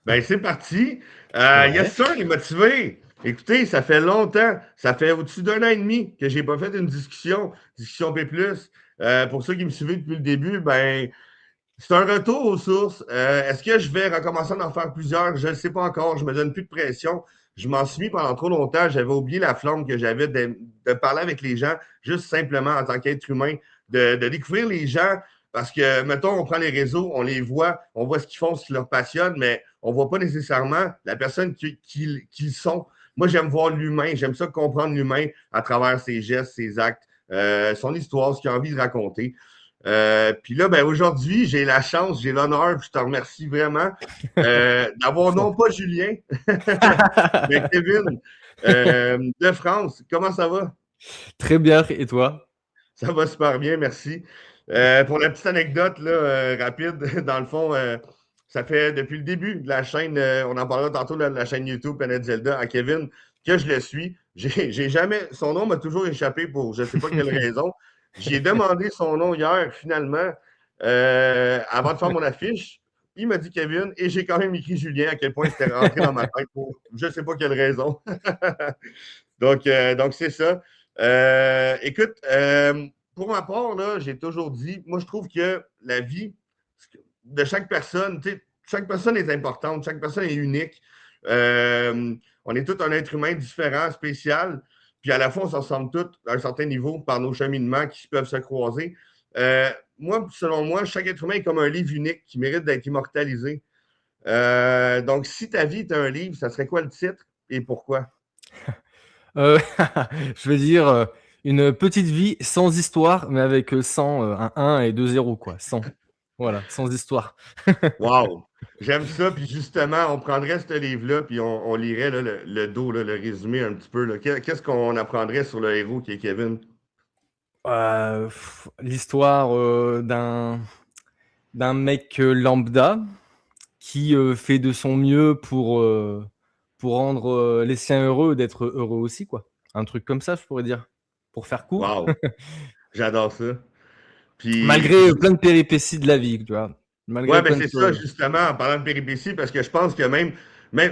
Ben, c'est parti. Yes, Ouais. sir, les motivés. Écoutez, ça fait longtemps, ça fait au-dessus d'un an et demi que j'ai pas fait une discussion P+. Pour ceux qui me suivaient depuis le début, ben, c'est un retour aux sources. Est-ce que je vais recommencer à en faire plusieurs? Je ne sais pas encore. Je me donne plus de pression. Je m'en suis mis pendant trop longtemps. J'avais oublié la flamme que j'avais de parler avec les gens, juste simplement en tant qu'être humain, de découvrir les gens. Parce que, mettons, on prend les réseaux, on les voit, on voit ce qu'ils font, ce qui leur passionne, mais on ne voit pas nécessairement la personne qu'ils sont. Moi, j'aime voir l'humain, j'aime ça comprendre l'humain à travers ses gestes, ses actes, son histoire, ce qu'il a envie de raconter. Puis là, ben aujourd'hui, j'ai la chance, j'ai l'honneur, puis je te remercie vraiment, d'avoir non pas Julien, mais Kevin de France. Comment ça va? Très bien, et toi? Ça va super bien, merci. Pour la petite anecdote là, rapide, dans le fond, ça fait depuis le début de la chaîne, on en parlera tantôt de la chaîne YouTube Planet Zelda à Kevin, que je le suis. J'ai jamais, son nom m'a toujours échappé pour je ne sais pas quelle raison. J'ai demandé son nom hier, finalement, avant de faire mon affiche. Il m'a dit Kevin et j'ai quand même écrit Julien à quel point c'était rentré dans ma tête pour je ne sais pas quelle raison. Donc c'est ça. Écoute, pour ma part, là, j'ai toujours dit, moi, je trouve que la vie de chaque personne, chaque personne est importante, chaque personne est unique. On est tous un être humain différent, spécial, puis à la fois, on s'en ressemble tous à un certain niveau par nos cheminements qui peuvent se croiser. Moi, selon moi, chaque être humain est comme un livre unique qui mérite d'être immortalisé. Donc, si ta vie est un livre, ça serait quoi le titre et pourquoi? Euh, je vais dire une petite vie sans histoire, mais avec 100, un 1 et 2 zéros, quoi. 100. Voilà, sans histoire. Wow! J'aime ça. Puis justement, on prendrait ce livre-là, puis on lirait là, le dos, là, le résumé un petit peu. Là. Qu'est-ce qu'on apprendrait sur le héros qui est Kevin? L'histoire d'un mec lambda qui fait de son mieux pour rendre les siens heureux, d'être heureux aussi, quoi. Un truc comme ça, je pourrais dire, pour faire court. Wow! J'adore ça. Puis Malgré plein de péripéties de la vie, tu vois. Malgré ouais, ben plein de c'est ça, choses. justement, en parlant de péripéties, parce que je pense que même tu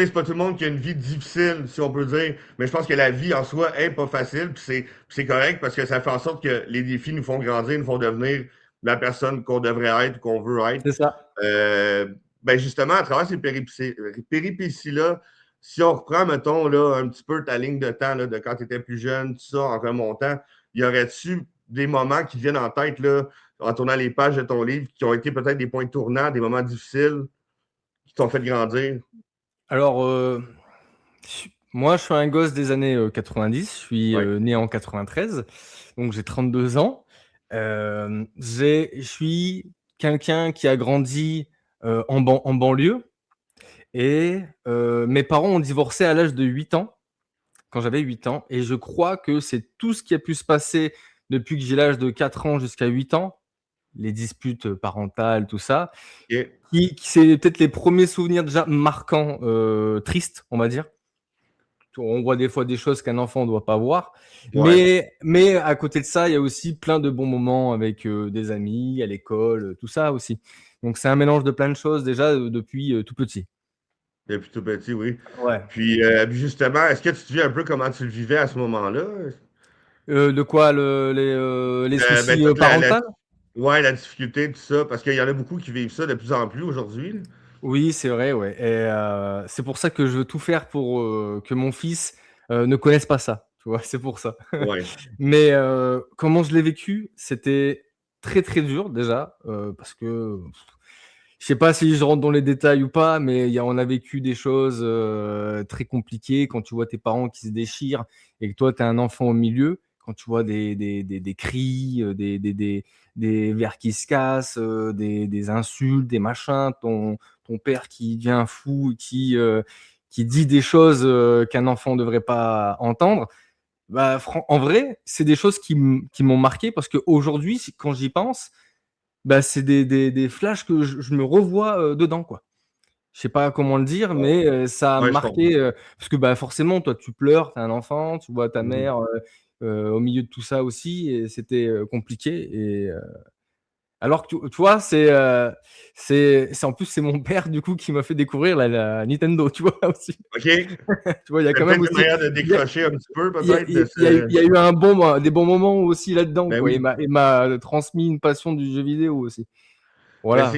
sais, c'est pas tout le monde qui a une vie difficile, si on peut dire, mais je pense que la vie en soi est pas facile, puis c'est correct parce que ça fait en sorte que les défis nous font grandir, nous font devenir la personne qu'on devrait être ou qu'on veut être. C'est ça. Euh, ben justement, à travers ces péripéties-là, si on reprend, mettons, là, un petit peu ta ligne de temps là, de quand tu étais plus jeune, tout ça, en remontant, y aurait-tu des moments qui te viennent en tête là, en tournant les pages de ton livre, qui ont été peut-être des points tournants, des moments difficiles, qui t'ont fait grandir? Alors, moi, je suis un gosse des années 90. Je suis Oui. né en 93, donc j'ai 32 ans. Je suis quelqu'un qui a grandi en banlieue et mes parents ont divorcé à l'âge de 8 ans, quand j'avais 8 ans. Et je crois que c'est tout ce qui a pu se passer depuis que j'ai l'âge de 4 ans jusqu'à 8 ans, les disputes parentales, tout ça, OK. qui c'est peut-être les premiers souvenirs déjà marquants, tristes, on va dire. On voit des fois des choses qu'un enfant ne doit pas voir. Ouais. Mais à côté de ça, il y a aussi plein de bons moments avec des amis, à l'école, tout ça aussi. Donc c'est un mélange de plein de choses déjà depuis tout petit. Depuis tout petit, oui. Ouais. Puis justement, est-ce que tu te dis un peu comment tu le vivais à ce moment-là? De quoi les Ben, soucis toute parentaux? ouais, la difficulté, tout ça, parce qu'il y en a beaucoup qui vivent ça de plus en plus aujourd'hui. Là. Oui, c'est vrai, ouais. Et c'est pour ça que je veux tout faire pour que mon fils ne connaisse pas ça. Tu vois, c'est pour ça. Ouais. Mais comment je l'ai vécu, c'était très très dur déjà parce que je sais pas si je rentre dans les détails ou pas, mais on a vécu des choses très compliquées quand tu vois tes parents qui se déchirent et que toi, tu es un enfant au milieu, quand tu vois des cris, des verres qui se cassent, des insultes, des machins, ton père qui devient fou, qui dit des choses qu'un enfant ne devrait pas entendre. Bah, en vrai, c'est des choses qui m'ont marqué parce qu'aujourd'hui, quand j'y pense, bah, c'est des flashs que je me revois dedans, quoi. Je sais pas comment le dire, Ouais, mais ça a ouais, je comprends. marqué parce que bah, forcément, toi, tu pleures, tu es un enfant, tu vois ta Mhm. mère au milieu de tout ça aussi, et c'était compliqué. Et Alors que tu vois, en plus, c'est mon père, du coup, qui m'a fait découvrir la Nintendo, tu vois, aussi. OK? C'est Tu vois, il y a quand même peut-être une aussi manière de il y a décrocher un petit peu, il y a peut-être, de il y a eu ce... il y a eu des bons moments aussi là-dedans, Ben quoi. oui. Il m'a transmis une passion du jeu vidéo aussi. Ben, Voilà.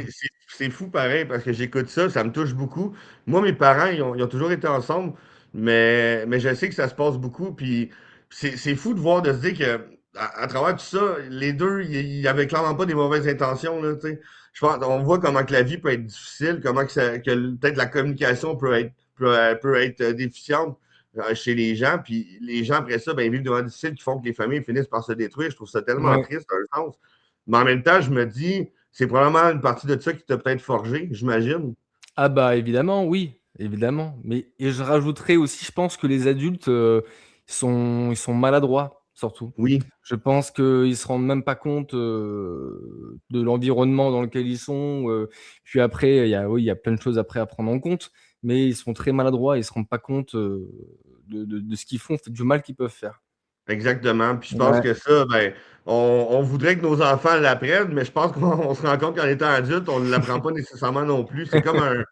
c'est fou pareil parce que j'écoute ça, ça me touche beaucoup. Moi, mes parents, ils ont toujours été ensemble, mais je sais que ça se passe beaucoup. Puis c'est fou de voir, de se dire que à travers tout ça, les deux, ils avaient clairement pas des mauvaises intentions, là, tu sais. Je pense, on voit comment que la vie peut être difficile, comment que peut-être la communication peut être déficiente chez les gens. Puis les gens, après ça, ben, ils vivent des moments difficiles qui font que les familles finissent par se détruire. Je trouve ça tellement Ouais. triste, dans un sens. Mais en même temps, je me dis, c'est probablement une partie de ça qui t'a peut-être forgé, j'imagine. Ah bah, évidemment, oui, évidemment. Mais et je rajouterais aussi, je pense que les adultes, ils sont maladroits, surtout. Oui, Je pense qu'ils se rendent même pas compte, de l'environnement dans lequel ils sont, puis après, il y a plein de choses après à prendre en compte, mais ils sont très maladroits, ils se rendent pas compte, de ce qu'ils font, du mal qu'ils peuvent faire. exactement. Puis je pense Ouais. que ça, ben, on voudrait que nos enfants l'apprennent, mais je pense qu'on se rend compte qu'en étant adulte, on ne l'apprend pas nécessairement non plus. C'est Bon, comme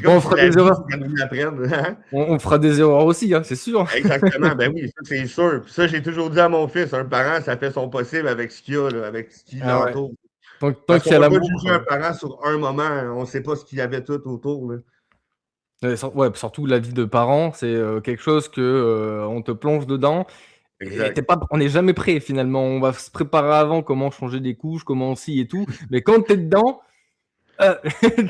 on si fera la des vie, il erreurs faut qu'elle nous l'apprenne. Hein? on fera des erreurs aussi, hein, c'est sûr. Exactement, ben oui, ça c'est sûr. Puis ça, j'ai toujours dit à mon fils, un parent, ça fait son possible avec ce qu'il a, là, avec ce qui Ah ouais, l'entoure. tant Parce qu'il qu'on y a ne peut pas l'amour, juger un parent sur un moment, on ne sait pas ce qu'il y avait tout autour. Là. ouais, surtout la vie de parents, c'est, quelque chose que, on te plonge dedans et Exact. on n'est jamais prêt finalement. On va se préparer avant, comment changer des couches, comment ci et tout, mais quand tu es dedans, heu,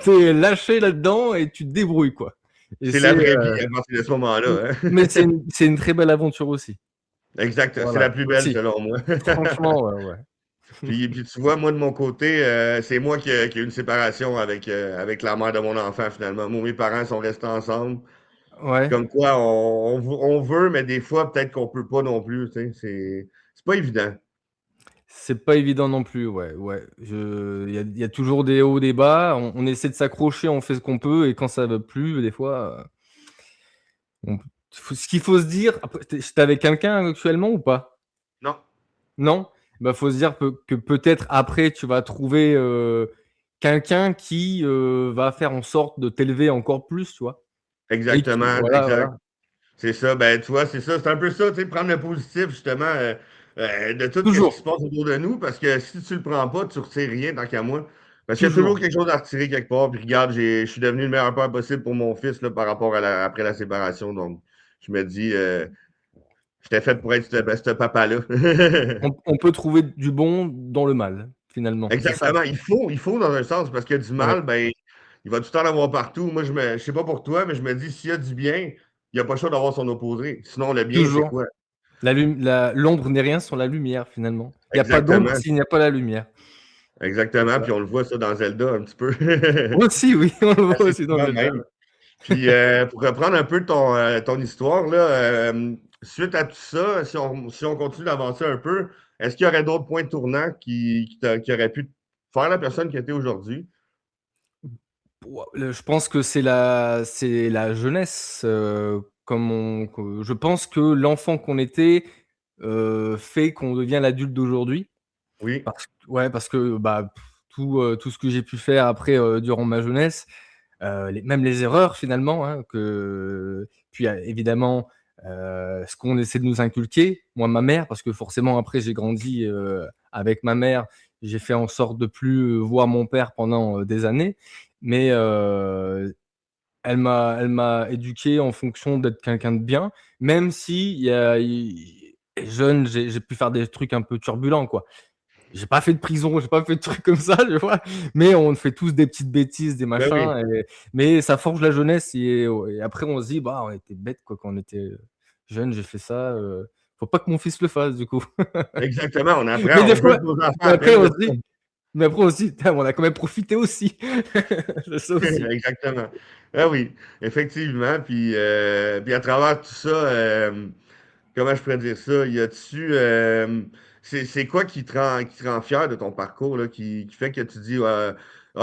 tu es lâché là-dedans et tu te débrouilles, quoi. Et C'est la c'est, vraie vie à partir de ce mmh, moment-là. Hein? mais c'est une très belle aventure aussi. Exact, c'est Voilà, la plus belle aussi. selon moi. Franchement, ouais, ouais. Puis tu vois, moi de mon côté, c'est moi qui ai eu une séparation avec la mère de mon enfant finalement. Moi, mes parents sont restés ensemble. Ouais, Comme quoi, on veut, mais des fois, peut-être qu'on peut pas non plus. Tu sais, c'est pas évident. c'est pas évident non plus, ouais, ouais. Il y a toujours des hauts, des bas, on essaie de s'accrocher, on fait ce qu'on peut et quand ça va plus, des fois, on ce qu'il faut se dire après tu es avec quelqu'un actuellement ou pas? Non, Non? Bah, faut se dire que peut-être après tu vas trouver, quelqu'un qui, va faire en sorte de t'élever encore plus, tu vois? Et qui exactement, voilà, exact. voilà. C'est ça, ben tu vois, c'est ça. C'est un peu ça, tu sais, prendre le positif justement de tout ce qui se Toujours, passe autour de nous, parce que si tu le prends pas, tu retires rien tant qu'à moi. Parce qu'il y a toujours toujours. quelque chose à retirer quelque part. Puis regarde, je suis devenu le meilleur père possible pour mon fils là, par rapport à après la séparation. Donc, je me dis, j'étais fait pour être ce papa-là. On peut trouver du bon dans le mal, finalement, c'est ça. Exactement. Il faut dans un sens, parce qu'il y a du Ouais, mal, ben, il va tout le temps en avoir partout. Moi, je sais pas pour toi, mais je me dis, s'il y a du bien, il n'y a pas le choix d'avoir son opposé. Sinon, le bien, c'est toujours. quoi? L'ombre n'est rien sans la lumière, finalement. Il y a pas d'ombre Exactement. s'il n'y a pas la lumière. C'est Exactement, ça. puis on le voit ça dans Zelda un petit peu. Aussi, oui, on le voit Assez aussi dans souvent Zelda. même. Puis pour reprendre un peu ton histoire, là, suite à tout ça, si on continue d'avancer un peu, est-ce qu'il y aurait d'autres points tournants qui auraient pu faire la personne qui était aujourd'hui? Pouah, je pense que c'est la jeunesse, comme on que je pense que l'enfant qu'on était, fait qu'on devient l'adulte d'aujourd'hui. Oui, Parce que, bah, tout ce que j'ai pu faire après, durant ma jeunesse, même les erreurs finalement, hein, puis, évidemment, ce qu'on essaie de nous inculquer, moi, ma mère, parce que forcément après j'ai grandi, avec ma mère, j'ai fait en sorte de plus, voir mon père pendant, des années, mais, elle m'a éduqué en fonction d'être quelqu'un de bien, même si jeune, j'ai pu faire des trucs un peu turbulents, quoi. J'ai pas fait de prison, j'ai pas fait de trucs comme ça, tu vois? Mais on fait tous des petites bêtises, des ben oui, machins mais ça forge la jeunesse et après on se dit: «Bah, on était bêtes quoi quand on était, jeunes, j'ai fait ça, faut pas que mon fils le fasse du coup». exactement, on Mais apprend, des on veut fois que nos enfants mais après apprennent on de se ça. dit mais après on se dit: «Putain, on a quand même profité aussi». C'est ça aussi. Exactement. Ah oui, effectivement. Puis à travers tout ça, comment je pourrais dire ça? Y a-tu, c'est quoi qui te rend fier de ton parcours, là, qui fait que tu dis, ah,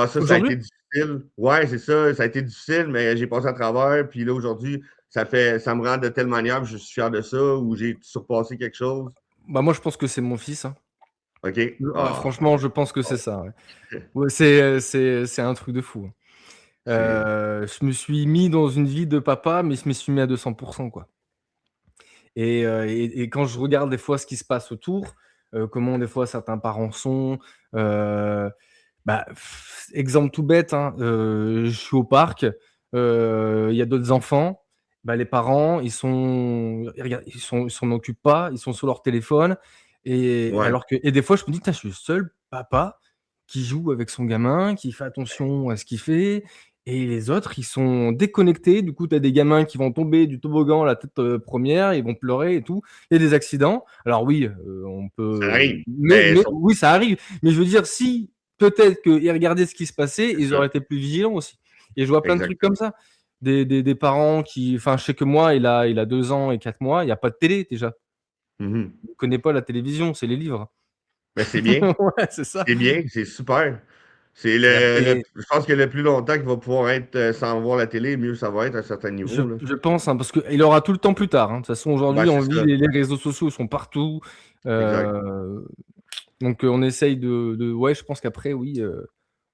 ça a Aujourd'hui? été difficile. Ouais, c'est ça a été difficile, mais j'ai passé à travers. Puis là, aujourd'hui, ça me rend de telle manière, que je suis fier de ça, ou j'ai surpassé quelque chose. Bah, moi je pense que c'est mon fils, hein. OK. Ah, Franchement, je pense que c'est wow. ça, ouais. Ouais, c'est un truc de fou, hein. C'est Je me suis mis dans une vie de papa, mais je me suis mis à 200 quoi. Et quand je regarde des fois ce qui se passe autour, comment des fois certains parents sont, heu, bah, exemple tout bête, hein, je suis au parc, il y a d'autres enfants, bah, les parents, ils s'en occupent pas, ils sont sur leur téléphone et ouais, alors que et des fois je me dis: «Putain, je suis le seul papa qui joue avec son gamin, qui fait attention à ce qu'il fait et les autres, ils sont déconnectés». Du coup, tu as des gamins qui vont tomber du toboggan la tête, 1re, ils vont pleurer et tout. Il y a des accidents. Alors oui, on ça peut arrive. Mais mais oui, ça arrive. Mais je veux dire, si peut-être qu'ils regardaient ce qui se passait, c'est ils ça, auraient été plus vigilants aussi. Et je vois plein de trucs comme exactement. ça. Des parents qui enfin, je sais que moi, il a 2 ans et 4 mois, il y a pas de télé déjà. Mmh. Il connaît pas la télévision, c'est les livres. Ben, c'est bien, Ouais, c'est ça. c'est super. C'est Et le après je pense que le plus longtemps qu'il va pouvoir être, sans voir la télé, mieux ça va être à un certain je niveau, là. je pense, hein, parce qu'il aura tout le temps plus tard, hein. De toute façon, Ben, aujourd'hui, c'est on vit ça, les réseaux sociaux sont partout. exact. Heu, donc on essaye de ouais, je pense qu'après oui,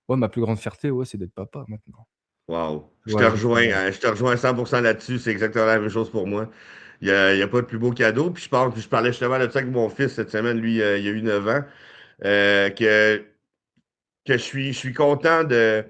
ouais, ma plus grande fierté, ouais, c'est d'être papa maintenant. Wow! Ouais, j'espère. Je te rejoins à 100 là-dessus, c'est exactement la même chose pour moi. Il y a pas de plus beau cadeau, puis je parlais justement de ça avec mon fils cette semaine, lui, il a eu 9 ans, que je suis content de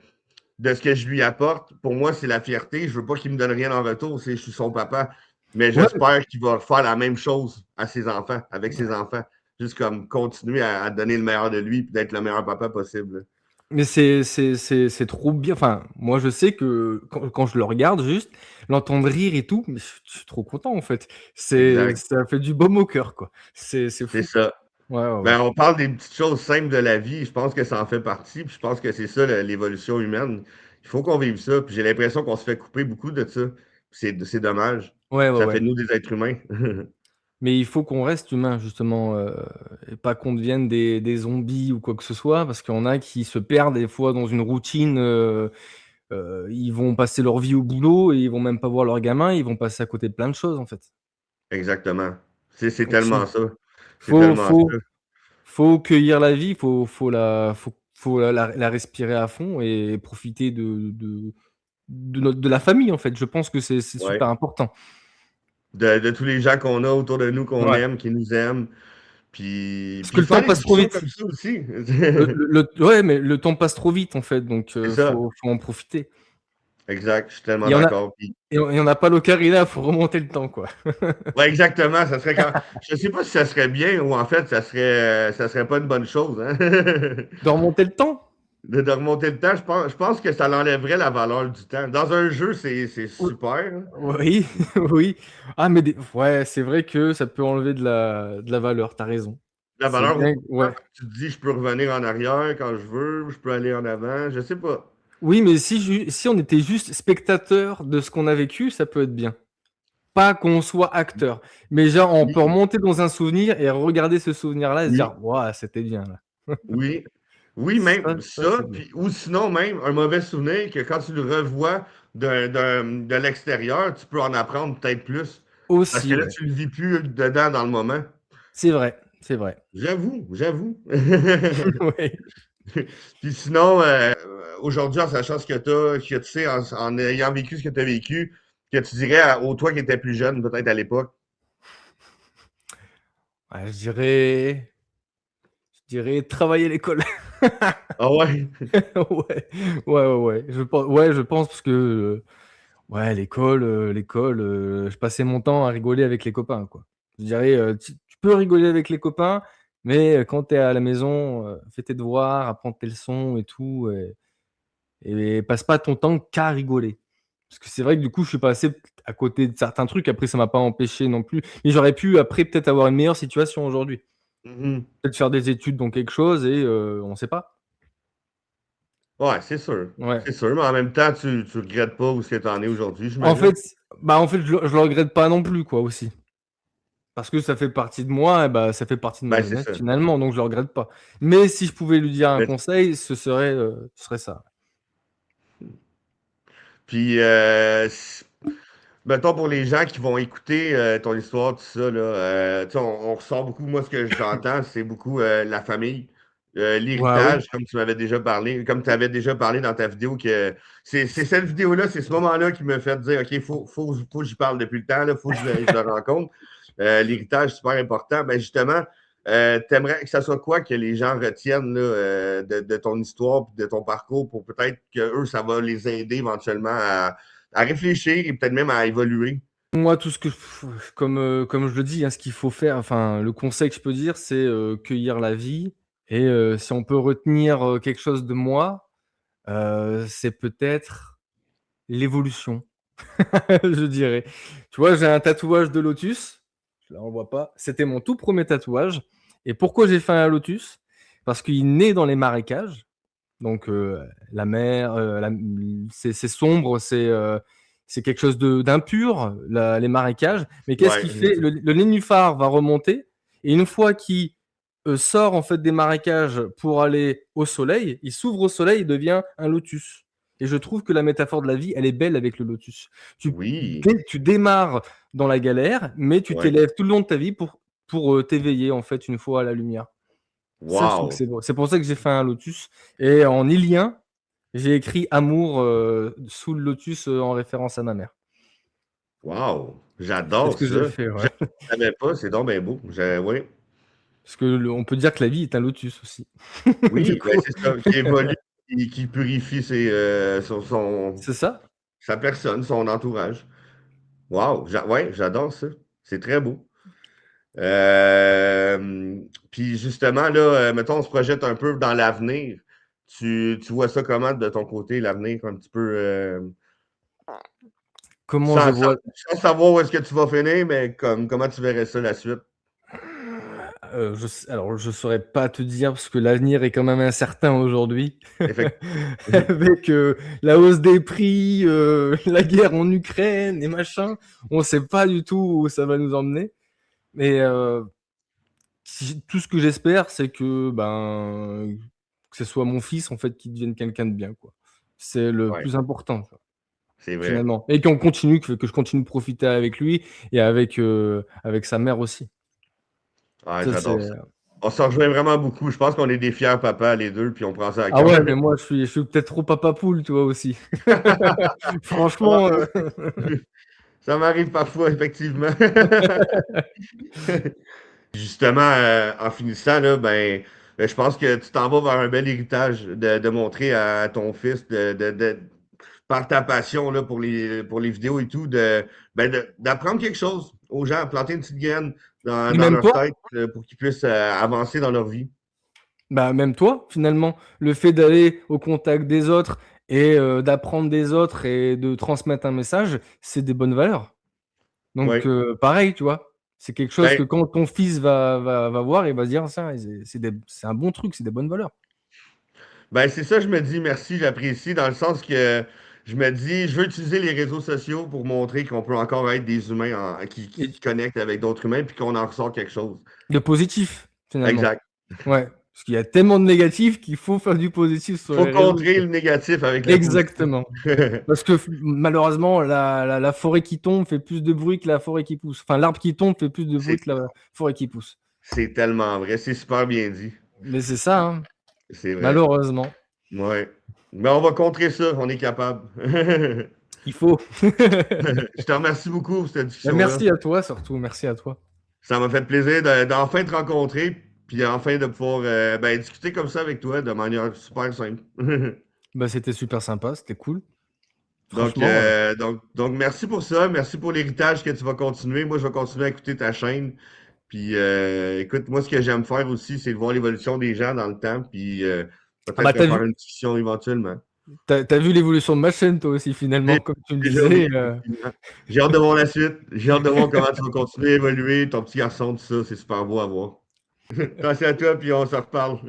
ce que je lui apporte. Pour moi, c'est la fierté. Je veux pas qu'il me donne rien en retour, je suis son papa. Mais Ouais, j'espère qu'il va faire la même chose à ses enfants, avec ses enfants. Juste comme continuer à donner le meilleur de lui, puis d'être le meilleur papa possible. mais c'est trop bien. Enfin, moi, je sais que quand je le regarde juste, l'entendre rire et tout, mais je suis trop content, en fait. Exact. Ça fait du baume au cœur, quoi. C'est C'est fou. ça. Ouais, ouais, ouais. Ben, on parle des petites choses simples de la vie. Je pense que ça en fait partie. Puis je pense que c'est ça, l'évolution humaine. Il faut qu'on vive ça. Puis j'ai l'impression qu'on se fait couper beaucoup de ça. C'est dommage. Ouais, ouais, Ça fait ouais. de nous des êtres humains. Mais il faut qu'on reste humain justement, et pas qu'on devienne des zombies ou quoi que ce soit, parce qu'il y en a qui se perdent des fois dans une routine, ils vont passer leur vie au boulot et ils vont même pas voir leurs gamins, ils vont passer à côté de plein de choses, en fait. Exactement. C'est Donc si tellement ça. C'est faut tellement faut ça. faut cueillir la vie, faut la respirer à fond et profiter de la famille, en fait. Je pense que c'est Ouais. super important. De tous les gens qu'on a autour de nous, qu'on Ouais, aime, qui nous aiment. Puis, parce que puis le faire temps des passe trop discussions vite. comme ça aussi. Ouais, mais le temps passe trop vite, en fait, donc C'est ça. faut en profiter. Exact. Je suis tellement Il y en a d'accord. Puis, et on n'a pas l'ocarina, faut remonter le temps, quoi. ouais, exactement. Ça serait quand. Je sais pas si ça serait bien ou en fait, ça serait pas une bonne chose, hein. De remonter le temps? De remonter le temps, je pense que ça l'enlèverait la valeur du temps. Dans un jeu, c'est Ou super, hein. oui, oui. Ah, mais des ouais, c'est vrai que ça peut enlever de la valeur, tu as raison. La C'est valeur au bien temps, ouais. tu te dis, je peux revenir en arrière quand je veux, je peux aller en avant, je sais pas. Oui, mais si on était juste spectateur de ce qu'on a vécu, ça peut être bien. Pas qu'on soit acteur. Mais genre, on peut Oui, remonter dans un souvenir et regarder ce souvenir-là et se dire: oui, «Waouh, c'était bien là». oui. Oui, même Ça, ça, c'est bien. puis ou sinon même un mauvais souvenir que quand tu le revois de l'extérieur, tu peux en apprendre peut-être plus. Parce que Aussi, là, ouais. tu le vis plus dedans dans le moment. C'est vrai, c'est vrai. J'avoue, j'avoue. Ouais. Puis sinon, aujourd'hui, en sachant ce que que tu sais, en ayant vécu ce que tu as vécu, que tu dirais au toi qui étais plus jeune, peut-être à l'époque. Ouais, je dirais travailler à l'école. Ah ouais? Ouais, ouais, ouais, ouais. Je pense parce que, ouais, l'école, je passais mon temps à rigoler avec les copains, quoi. Je dirais, tu peux rigoler avec les copains, mais quand tu es à la maison, fais tes devoirs, apprends tes leçons et tout et passe pas ton temps qu'à rigoler. Parce que c'est vrai que du coup, je suis passé à côté de certains trucs. Après, ça m'a pas empêché non plus, mais j'aurais pu après peut-être avoir une meilleure situation aujourd'hui. Mhm. Peut-être faire des études dans quelque chose et on sait pas. Ouais, c'est sûr. Ouais. C'est sûr, mais en même temps, tu regrettes pas où ce que tu en es aujourd'hui, En j'imagine. fait je le regrette pas non plus quoi aussi. Parce que ça fait partie de moi et bah, ça fait partie de ma Ben, c'est jeunesse ça. finalement, donc je le regrette pas. Mais si je pouvais lui dire un Mais conseil, ce serait ça. puis, mettons, pour les gens qui vont écouter ton histoire, tout ça, là, tu sais, on ressort beaucoup, moi, ce que j'entends, c'est beaucoup la famille, Ouais, oui. l'héritage, comme tu m'avais déjà parlé, comme tu avais déjà parlé dans ta vidéo, que c'est cette vidéo-là, c'est ce moment-là qui me fait dire, OK, faut que j'y parle depuis le temps, il faut que je le rencontre. L'héritage, super important. Ben justement, t'aimerais que ça soit quoi que les gens retiennent là, de ton histoire de ton parcours pour peut-être que eux, ça va les aider éventuellement à réfléchir et peut-être même à évoluer. Moi, tout ce que comme je le dis, hein, ce qu'il faut faire, enfin, le conseil que je peux dire, c'est, cueillir la vie et si on peut retenir, quelque chose de moi, c'est peut-être l'évolution, je dirais. Tu vois, j'ai un tatouage de lotus, là on le voit pas, c'était mon tout premier tatouage et pourquoi j'ai fait un lotus? Parce qu'il naît dans les marécages, donc la mer, c'est sombre, c'est quelque chose d'impur, les marécages. Mais qu'est-ce Ouais, qu'il fait? Le nénuphar va remonter et une fois qu'il sort en fait des marécages pour aller au soleil, il s'ouvre au soleil, il devient un lotus. Et je trouve que la métaphore de la vie, elle est belle avec le lotus. oui, Tu démarres dans la galère, mais tu ouais. t'élèves tout le long de ta vie pour t'éveiller en fait une fois à la lumière. Ça, je trouve que Wow, c'est beau. C'est pour ça que j'ai fait un lotus et en ilien, j'ai écrit amour, sous le lotus, en référence à ma mère. wow, C'est j'adore ce que j'ai ça. fait, Je ouais. ne savais pas, c'est donc bien beau. Oui, Parce que le on peut dire que la vie est un lotus aussi. Du oui, ben coup, c'est ça, qui évolue, qui purifie c'est ça. sa personne, son entourage. Wow, ouais, j'adore ça. C'est très beau. Puis justement, là, mettons, on se projette un peu dans l'avenir. Tu vois ça comment de ton côté, l'avenir, un petit peu, Comment je vois sans savoir où est-ce que tu vas finir, mais comment tu verrais ça la suite? je saurais pas te dire parce que l'avenir est quand même incertain aujourd'hui. Effectivement. Avec, la hausse des prix, la guerre en Ukraine et machin, on sait pas du tout où ça va nous emmener. Mais, tout ce que j'espère, c'est que, ben, que ce soit mon fils, en fait, qui devienne quelqu'un de bien, quoi. C'est le Ouais, plus important, tu vois, c'est vrai. finalement et qu'on continue, que je continue de profiter avec lui et avec sa mère aussi. Ah, Ça, c'est j'adore ça. On se rejoint vraiment beaucoup. Je pense qu'on est des fiers papas, les deux, puis on prend ça à ah cœur. ouais, mais moi, je suis peut-être trop papa poule, tu vois, aussi. Ah, Franchement, ça m'arrive parfois, effectivement. Justement, en finissant, là, je pense que tu t'en vas vers un bel héritage de montrer à ton fils, par ta passion là, pour les vidéos et tout, d'apprendre quelque chose aux gens, planter une petite graine mais dans même leur toi tête pour qu'ils puissent avancer dans leur vie. bah, même toi, finalement, le fait d'aller au contact des autres et d'apprendre des autres et de transmettre un message, c'est des bonnes valeurs. Donc Oui. pareil, tu vois? C'est quelque chose Ben, que quand ton fils va voir, il va se dire: «Ça, c'est un bon truc, c'est des bonnes valeurs». c'est ça, je me dis merci, j'apprécie, dans le sens que je me dis, je veux utiliser les réseaux sociaux pour montrer qu'on peut encore être des humains Et qui connectent avec d'autres humains, puis qu'on en ressort quelque chose. de positif, finalement. Exact. Ouais, parce qu'il y a tellement de négatifs qu'il faut faire du positif sur Faut les réseaux, contrer quoi. le négatif avec le positif. Exactement. Parce que malheureusement, la forêt qui tombe fait plus de bruit que la forêt qui pousse. Enfin, l'arbre qui tombe fait plus de bruit C'est que la forêt qui pousse. c'est tellement vrai, c'est super bien dit. Mais c'est ça, hein, C'est vrai. malheureusement. Ouais. Mais on va contrer ça, on est capable. Il faut. Je te remercie beaucoup pour cette Bah, discussion-là. merci à toi surtout, merci à toi. Ça m'a fait plaisir d'enfin te rencontrer, puis enfin de pouvoir discuter comme ça avec toi de manière super simple. Bah, c'était super sympa, c'était cool. Donc, Franchement, merci pour ça. Merci pour l'héritage que tu vas continuer. Moi, je vais continuer à écouter ta chaîne. Puis, écoute, moi, ce que j'aime faire aussi, c'est de voir l'évolution des gens dans le temps. Puis, ah bah, peut-être tu faire vu une discussion éventuellement. tu vu l'évolution de ma chaîne toi aussi Dé- finalement, comme tu me Déjà, oui, disais, effectivement. J'ai hâte de voir la suite. J'ai hâte de voir comment tu vas continuer à évoluer. Ton petit garçon, tout ça, c'est super beau à voir. Merci à toi, puis on se reparle.